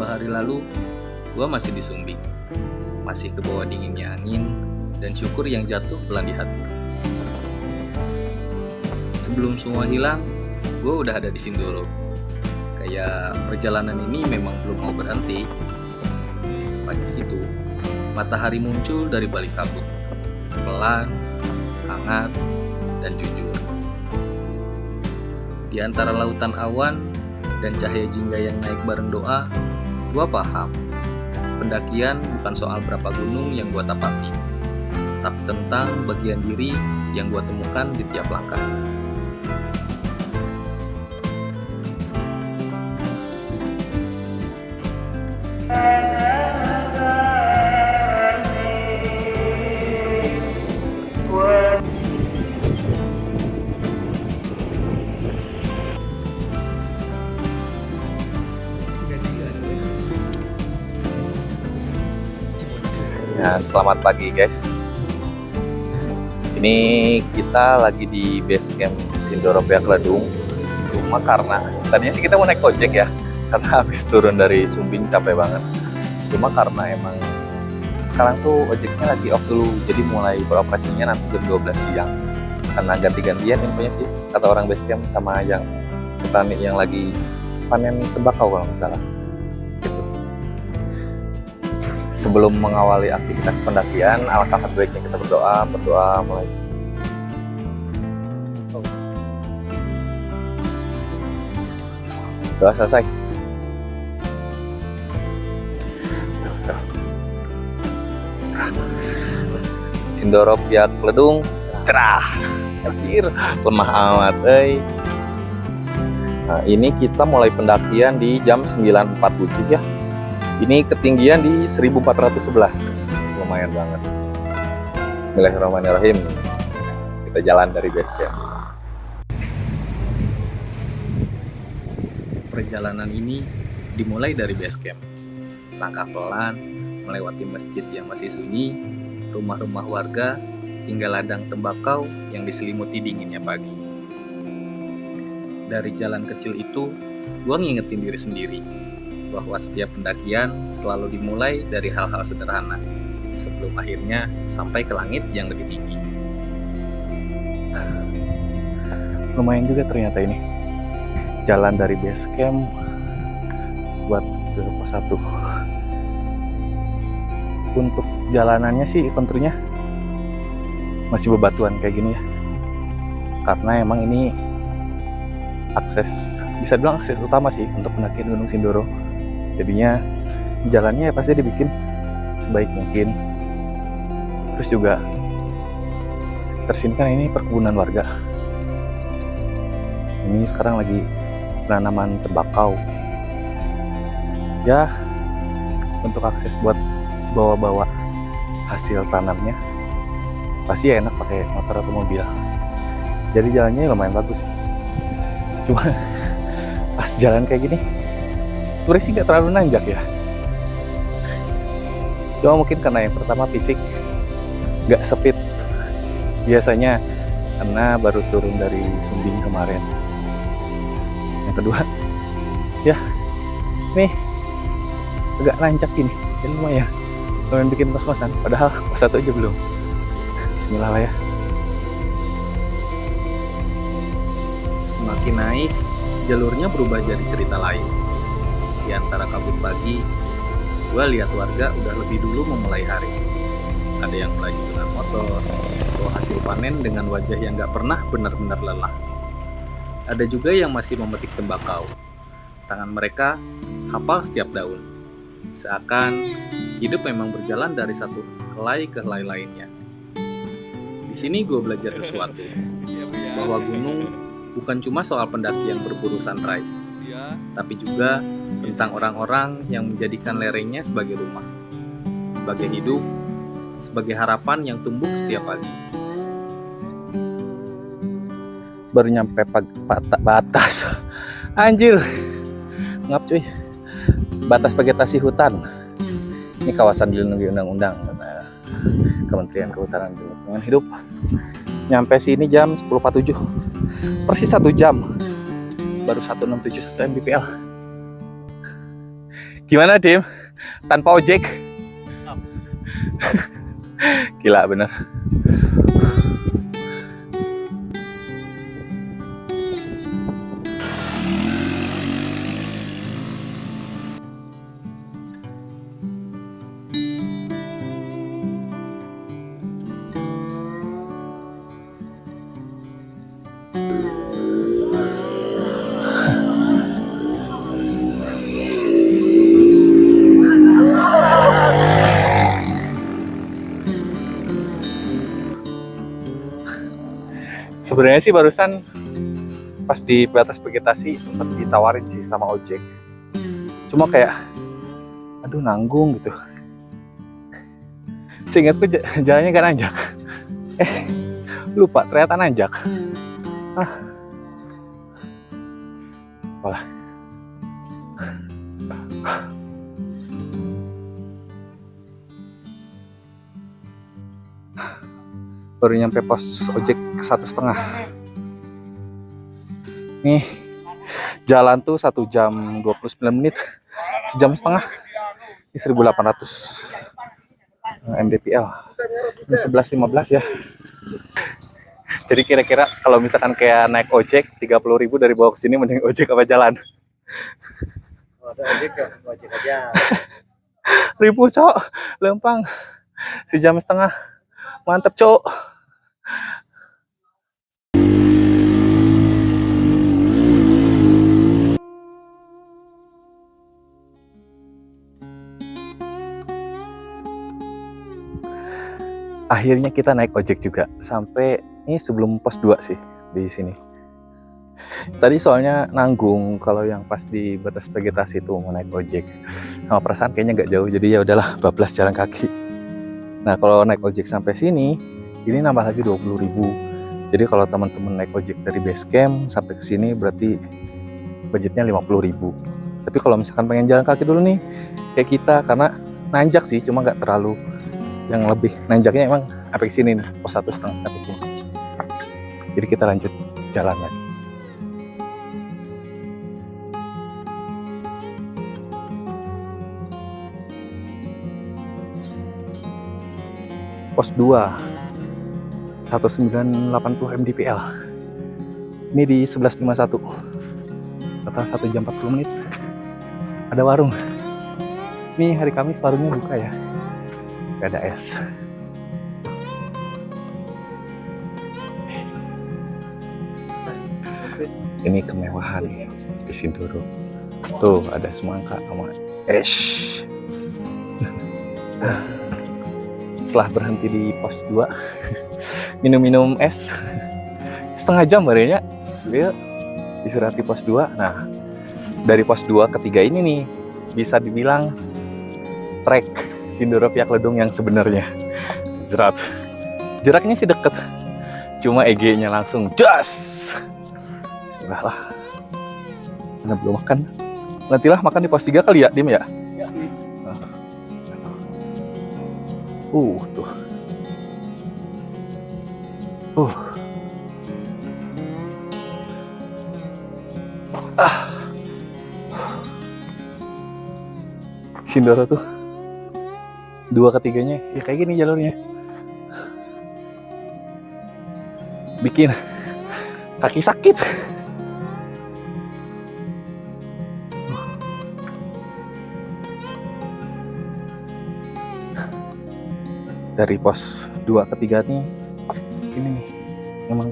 2 hari lalu, gua masih di Sumbing, masih ke bawah dinginnya angin, dan syukur yang jatuh pelan di hati. Sebelum semua hilang, gua udah ada di Sindoro. Kayak perjalanan ini memang belum mau berhenti. Pagi itu, matahari muncul dari balik kabut, pelan, hangat, dan jujur. Di antara lautan awan dan cahaya jingga yang naik bareng doa, gua paham, pendakian bukan soal berapa gunung yang gua tapati, tapi tentang bagian diri yang gua temukan di tiap langkah. Ya, selamat pagi guys. Ini kita lagi di base camp Sindoro Pia Kledung. Cuma karena tadinya sih kita mau naik ojek ya, karena habis turun dari Sumbing capek banget. Cuma karena emang sekarang tuh ojeknya lagi off dulu, jadi mulai beroperasinya nanti jam 12 siang. Karena ganti-gantian infonya sih, kata orang base camp sama yang petani yang lagi panen tembakau kalau nggak salah. Sebelum mengawali aktivitas pendakian, alangkah baiknya kita berdoa mulai. Doa selesai. Sindoro Pia Kledung, cerah. Anjir, lemah amat, Nah, ini kita mulai pendakian di jam 9.47 ya. Ini ketinggian di 1411, lumayan banget. Bismillahirrahmanirrahim. Kita jalan dari base camp. Perjalanan ini dimulai dari base camp. Langkah pelan, melewati masjid yang masih sunyi, rumah-rumah warga, hingga ladang tembakau yang diselimuti dinginnya pagi. Dari jalan kecil itu, gua ngingetin diri sendiri bahwa setiap pendakian selalu dimulai dari hal-hal sederhana sebelum akhirnya sampai ke langit yang lebih tinggi. Lumayan juga ternyata ini jalan dari base camp buat ke pos 1. Untuk jalanannya sih konturnya masih bebatuan kayak gini ya, karena emang ini bisa dibilang akses utama sih untuk pendakian Gunung Sindoro. Jadinya jalannya pasti dibikin sebaik mungkin. Terus juga tersini kan ini perkebunan warga. Ini sekarang lagi penanaman tembakau. Ya, untuk akses buat bawa-bawa hasil tanamnya pasti enak pakai motor atau mobil. Jadi jalannya lumayan bagus. Cuma pas jalan kayak gini sebenarnya sih nggak terlalu nanjak ya. Cuma mungkin karena yang pertama fisik nggak sefit biasanya, karena baru turun dari Sumbing kemarin. Yang kedua, ya nih agak nanjak ini, dan lumayan bikin kos-kosan. Padahal pos 1 aja belum. Bismillah lah ya. Semakin naik, jalurnya berubah jadi cerita lain. Di antara kabut pagi, gue lihat warga udah lebih dulu memulai hari. Ada yang melaju dengan motor, bawa hasil panen dengan wajah yang gak pernah benar-benar lelah. Ada juga yang masih memetik tembakau. Tangan mereka hafal setiap daun. Seakan hidup memang berjalan dari satu helai ke helai lainnya. Di sini gue belajar sesuatu, bahwa gunung bukan cuma soal pendaki yang berburu sunrise, tapi juga tentang orang-orang yang menjadikan lerengnya sebagai rumah, sebagai hidup, sebagai harapan yang tumbuh setiap pagi. Baru nyampe batas. Anjir, ngap cuy. Batas vegetasi hutan. Ini kawasan dilindungi undang-undang, kata Kementerian Kehutanan dan Lingkungan Hidup. Nyampe sini jam 10.47, persis 1 jam. Baru 1671 mdpl. Gimana Dim? Tanpa ojek? Gila bener. Sebenarnya sih barusan pas di batas vegetasi sempat ditawarin sih sama ojek. Cuma kayak, aduh nanggung gitu. Seingatku jalannya gak nanjak. Lupa ternyata nanjak. Walah. Baru nyampe pos ojek 1,5. Nih, jalan tuh 1 jam 29 menit, sejam setengah. Ini 1.800 mdpl. Ini 11.15 ya. Jadi kira-kira kalau misalkan kayak naik ojek 30.000 dari bawah ke sini, mending ojek apa jalan? Ada ojek ya, ojek aja. Ribu cok, lempang, sejam setengah, mantep cok. Akhirnya kita naik ojek juga sampai ini sebelum pos 2 sih di sini. Tadi soalnya nanggung kalau yang pas di batas vegetasi itu mau naik ojek. Sama perasaan kayaknya nggak jauh, jadi ya udahlah bablas jalan kaki. Nah, kalau naik ojek sampai sini ini nambah lagi 20.000. Jadi kalau teman-teman naik ojek dari base camp sampai ke sini berarti budgetnya 50.000. Tapi kalau misalkan pengen jalan kaki dulu nih kayak kita, karena nanjak sih cuma nggak terlalu yang lebih nanjaknya, emang sampai sini nih, pos 1,5 sampai sini. Jadi kita lanjut jalan lagi. Pos 2 1980 mdpl. Ini di 11.51. Total 1 jam 40 menit. Ada warung. Ini hari Kamis warungnya buka ya. Gak ada es. Ini kemewahan di Sindoro. Tuh ada semangka sama es. Setelah berhenti di pos 2 minum-minum es setengah jam barenya dia istirahat di pos 2. Nah, dari pos 2 ke 3 ini nih bisa dibilang trek Sindoro Piak Ledung yang sebenarnya. Zerat. Jaraknya sih deket, cuma EG-nya langsung das. Sudahlah. Karena belum makan. Nantilah makan di pos 3 kali ya, Dim ya? Tuh. Sindoro tuh 2 ke 3-nya ya kayak gini jalurnya. Bikin kaki sakit. Dari pos 2 ke 3 nih, ini nih, memang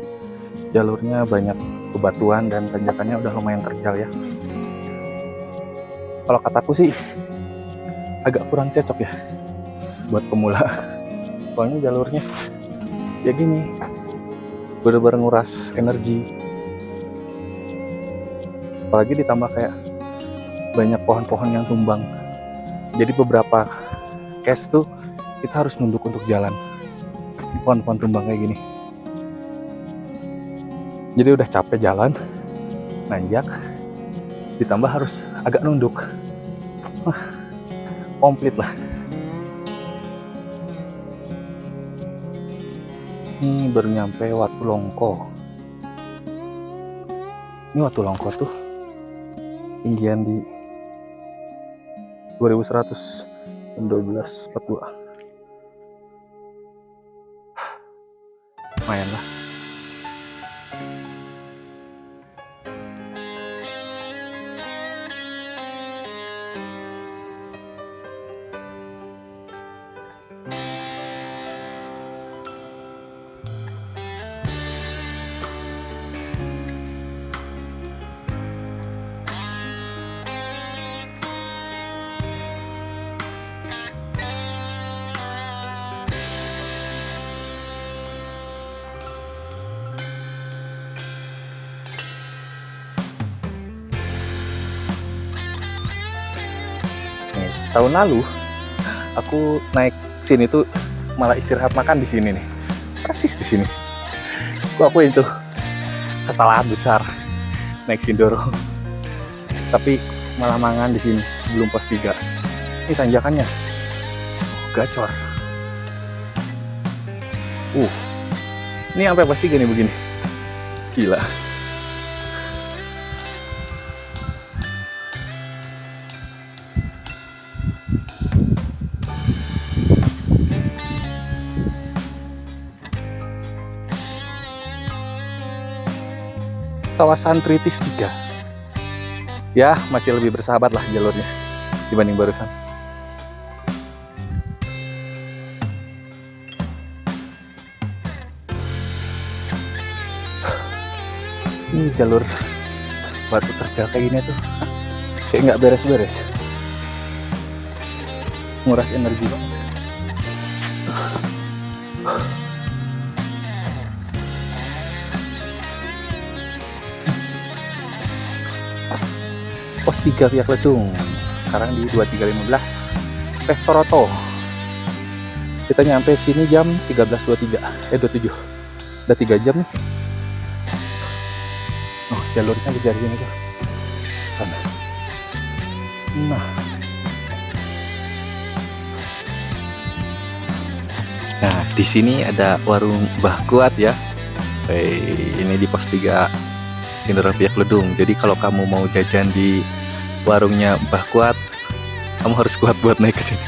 jalurnya banyak bebatuan dan tanjakannya udah lumayan terjal ya. Kalau kataku sih agak kurang cocok ya buat pemula. Soalnya jalurnya ya gini, bener-bener nguras energi. Apalagi ditambah kayak banyak pohon-pohon yang tumbang. Jadi beberapa case tuh kita harus nunduk untuk jalan. Pohon-pohon tumbang kayak gini. Jadi udah capek jalan, nanjak, ditambah harus agak nunduk. Komplit lah. Ini baru nyampe Watulongko. Ini Watulongko tuh tinggian di 2100 jam 12.42. Lumayan lah. Tahun lalu aku naik sini tuh malah istirahat makan di sini nih, persis di sini. Aku itu kesalahan besar naik Sindoro, tapi malah mangan di sini sebelum pos 3. Ini tanjakannya gacor. Ini sampai pos 3 nih begini, gila. Kawasan Tritis 3 ya, masih lebih bersahabat lah jalurnya dibanding barusan. Ini jalur batu terjal kayak gini tuh kayak nggak beres-beres, nguras energi banget. Pos 3 Piak Ledung, sekarang di 23.15 Pestoroto. Kita nyampe sini jam 13.27. Udah 3 jam nih. Oh, jalurnya bisa dari sini tuh, sana. Nah, di sini ada warung Mbah Kuat ya. Ini di pos 3 Sindoro Piak Ledung. Jadi kalau kamu mau jajan di warungnya Mbah Kuat, kamu harus kuat buat naik ke sini.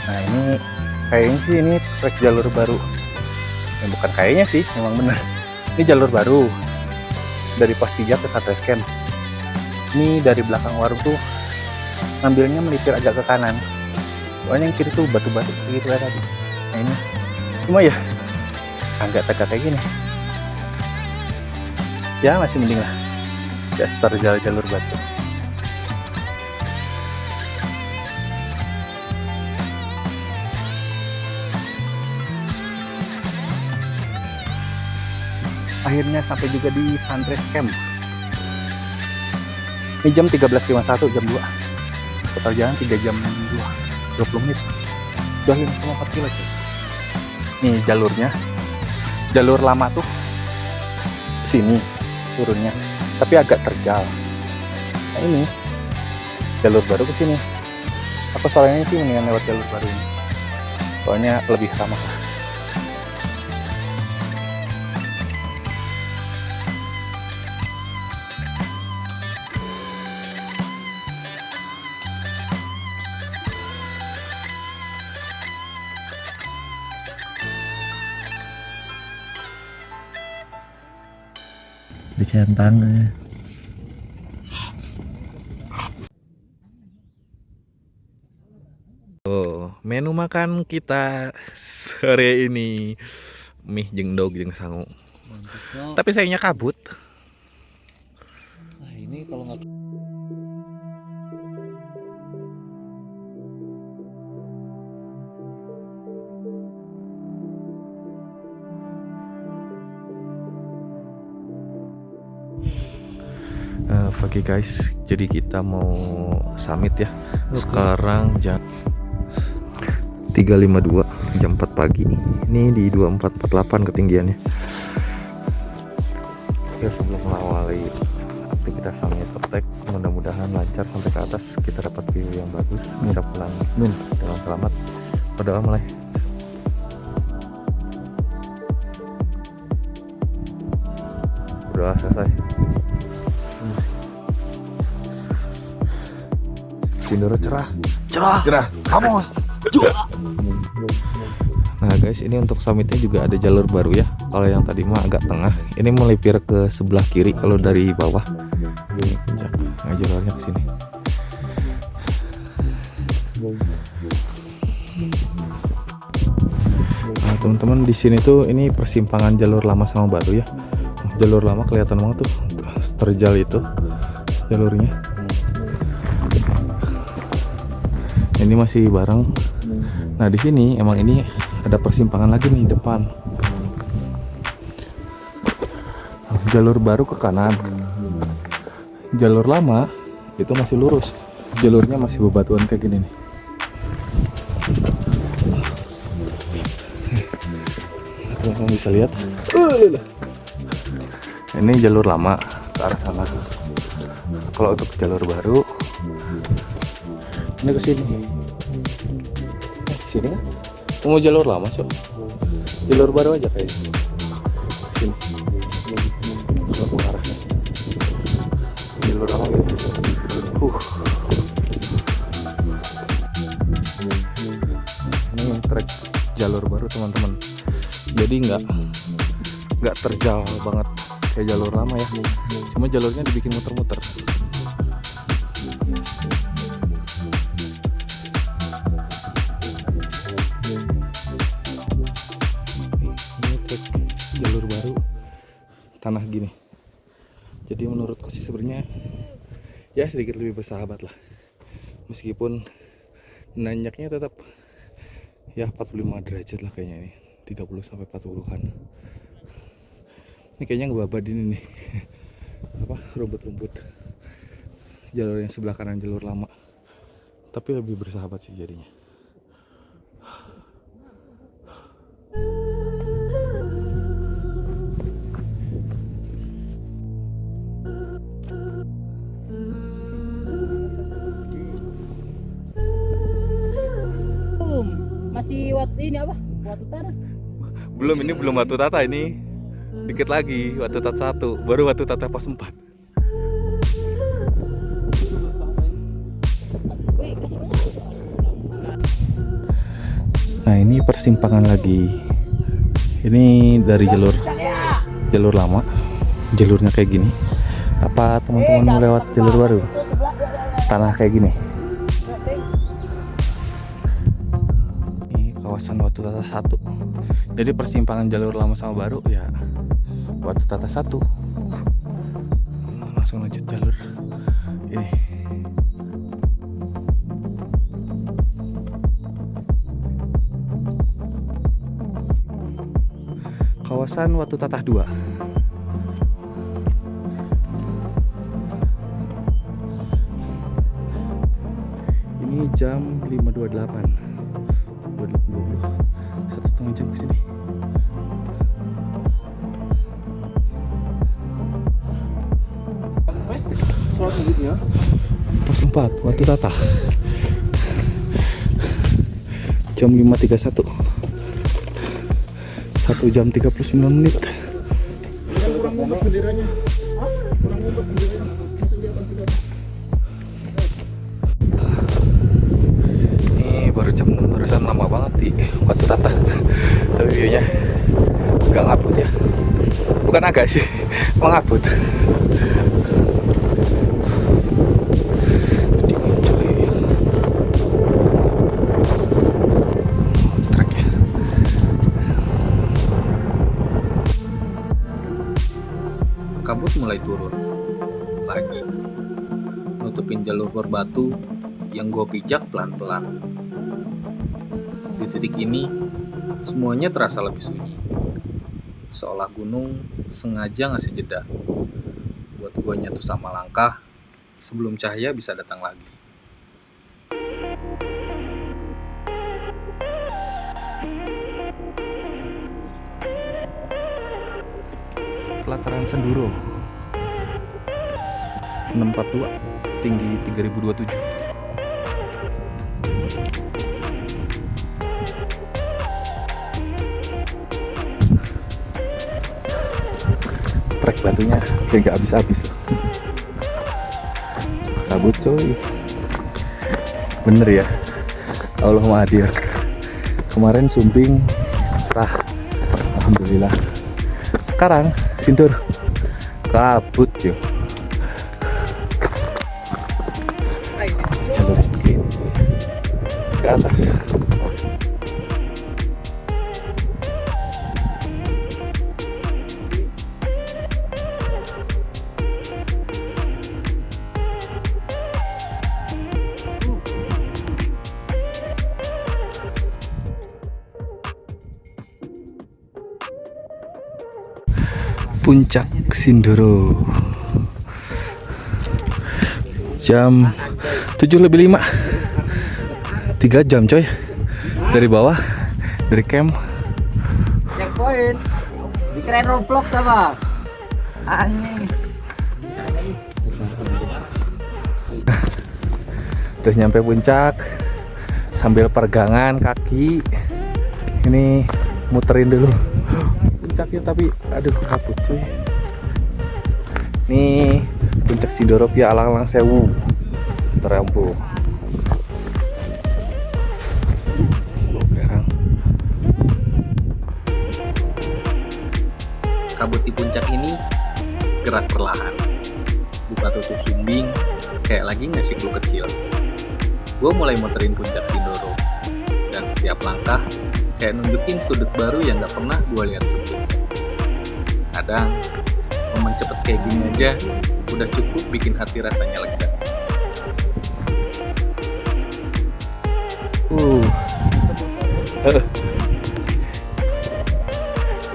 Nah, ini kayaknya sih ini trek jalur baru. Bukan kayaknya sih, memang benar. Ini jalur baru dari pos 3 ke Satreskam. Ini dari belakang warung tuh ngambilnya melipir agak ke kanan. Soalnya yang kiri tuh batu-batu gitu kayak tadi. Nah ini cuma ya agak tegak kayak gini. Ya masih mending lah, gak seterjal jalur batu. Akhirnya sampai juga di Satreskam. Ini jam 13.51, jam 2. Total jalan 3 jam 20 menit. Udah 5,4 kilo. Nih jalurnya. Jalur lama tuh sini turunnya, tapi agak terjal. Nah ini jalur baru ke sini. Aku soalnya sih mendingan lewat jalur baru ini. Soalnya lebih ramah lah. Dicentang. Menu makan kita sore ini mie jeung dog jeung sangu. Tapi sayangnya kabut. Nah, ini kalau nggak Pagi guys, jadi kita mau summit ya. Sekarang jam 3.52, jam 4 pagi. Ini di 2448 ketinggiannya. Ya sebelum mengawali aktivitas summit attack, mudah-mudahan lancar sampai ke atas, kita dapat view yang bagus, bisa pulang dengan selamat. Berdoa mulai. Berdoa selesai. Sindoro cerah. Kamus. Nah guys, ini untuk summitnya juga ada jalur baru ya. Kalau yang tadi mah agak tengah, ini melipir ke sebelah kiri kalau dari bawah. Ini puncak. Nah, jalurnya ke sini. Nah, teman-teman di sini tuh ini persimpangan jalur lama sama baru ya. Jalur lama kelihatan banget tuh, terjal itu jalurnya. Ini masih bareng. Nah di sini emang ini ada persimpangan lagi nih depan. Jalur baru ke kanan. Jalur lama itu masih lurus. Jalurnya masih bebatuan kayak gini nih. Teman-teman bisa lihat. Ini jalur lama ke arah sana. Kalau untuk jalur baru ini ke sini. Sini kan? Mau jalur lama so. Jalur baru aja kayaknya. Sini. Kalau arahnya. Jalur lama gitu. Ini trek jalur baru teman-teman. Jadi nggak terjal banget kayak jalur lama ya. Cuma jalurnya dibikin muter-muter. Jalur baru tanah gini, jadi menurutku sih sebenarnya ya sedikit lebih bersahabat lah, meskipun nanjaknya tetap ya 45 derajat lah kayaknya, ini 30 sampai 40-an. Ini kayaknya ngebabadin ini apa rumput-rumput jalur yang sebelah kanan jalur lama, tapi lebih bersahabat sih jadinya. Masih ini apa? Watu tanah. Belum, ini belum Watu Tata, ini dikit lagi Watu Tata 1, baru Watu Tata pos 4. Nah ini persimpangan lagi. Ini dari jalur lama, jalurnya kayak gini. Apa teman-teman mau lewat jalur baru? Tanah kayak gini. Kawasan Watu Tata 1. Jadi persimpangan jalur lama sama baru ya Watu Tata 1. Langsung lanjut jalur ini. Kawasan Watu Tata 2. Ini jam 5.28. 20, 1,5 jam kesini. Pos 4 Watu Tata jam 5.31, 1 jam 39 menit. Barusan lama banget di Watu Tata, tapi viewnya agak ngabut ya, bukan agak sih, mengabut. Trek ya. Kabut mulai turun lagi, nutupin jalur berbatu yang gue pijak pelan-pelan. Di titik ini, semuanya terasa lebih sunyi. Seolah gunung sengaja ngasih jeda buat gue nyatu sama langkah sebelum cahaya bisa datang lagi. Pelataran Senduro 642, tinggi 3027. Trek batunya kayak gak habis-habis loh. Kabut coy. Bener ya, Allah Maha Hadir. Kemarin Sumbing cerah, alhamdulillah. Sekarang Sindur kabut yo. Jalur ini ke atas. Puncak Sindoro. Jam 7:05. 3 jam coy. Dari bawah, dari camp. Checkpoint. Dikirain Roblox apa? Anjing. Udah nyampe puncak. Sambil peregangan kaki. Ini muterin dulu puncaknya, tapi aduh kabut cuy. Nih puncak Sindoro via Alang-alang Sewu terambung. Kabut di puncak ini gerak perlahan, buka tutup Sumbing kayak lagi ngasih clue kecil. Gue mulai muterin puncak Sindoro, dan setiap langkah kayak nunjukin sudut baru yang gak pernah gue lihat sebelumnya. Kadang momen cepet kayak gini aja udah cukup bikin hati rasanya lega.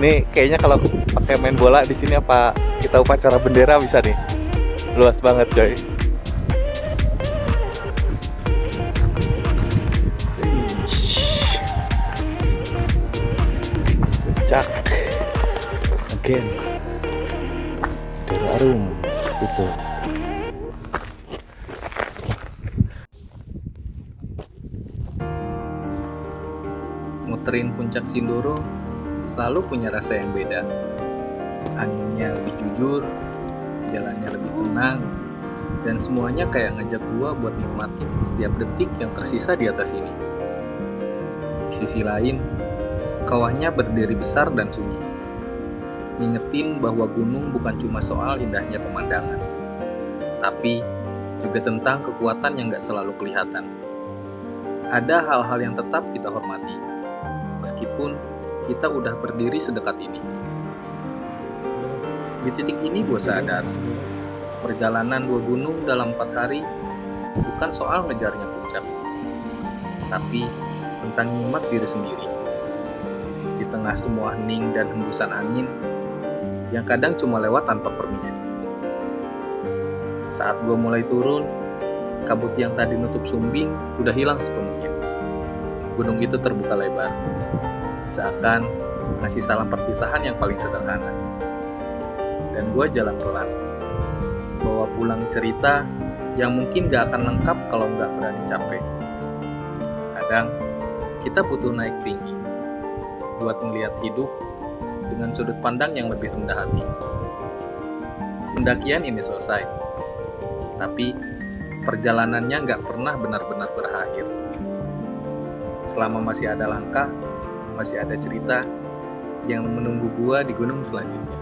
Nih kayaknya kalau pakai main bola di sini apa kita upacara bendera bisa nih. Luas banget coy. Puncak again. Dari Arum itu. Muterin puncak Sindoro selalu punya rasa yang beda. Anginnya lebih jujur, jalannya lebih tenang, dan semuanya kayak ngajak gua buat nikmatin setiap detik yang tersisa di atas ini. Di sisi lain, kawahnya berdiri besar dan sunyi, ngingetin bahwa gunung bukan cuma soal indahnya pemandangan, tapi juga tentang kekuatan yang gak selalu kelihatan. Ada hal-hal yang tetap kita hormati, meskipun kita udah berdiri sedekat ini. Di titik ini gue sadar, perjalanan 2 gunung dalam 4 hari bukan soal ngejarnya puncak, tapi tentang nyimak diri sendiri. Di tengah semua hening dan hembusan angin, yang kadang cuma lewat tanpa permisi. Saat gue mulai turun, kabut yang tadi nutup Sumbing udah hilang sepenuhnya. Gunung itu terbuka lebar, seakan ngasih salam perpisahan yang paling sederhana. Dan gue jalan pelan, bawa pulang cerita yang mungkin gak akan lengkap kalau gak berani capek. Kadang kita butuh naik tinggi buat melihat hidup dengan sudut pandang yang lebih rendah hati. Pendakian ini selesai, tapi perjalanannya gak pernah benar-benar berakhir. Selama masih ada langkah, masih ada cerita yang menunggu gua di gunung selanjutnya.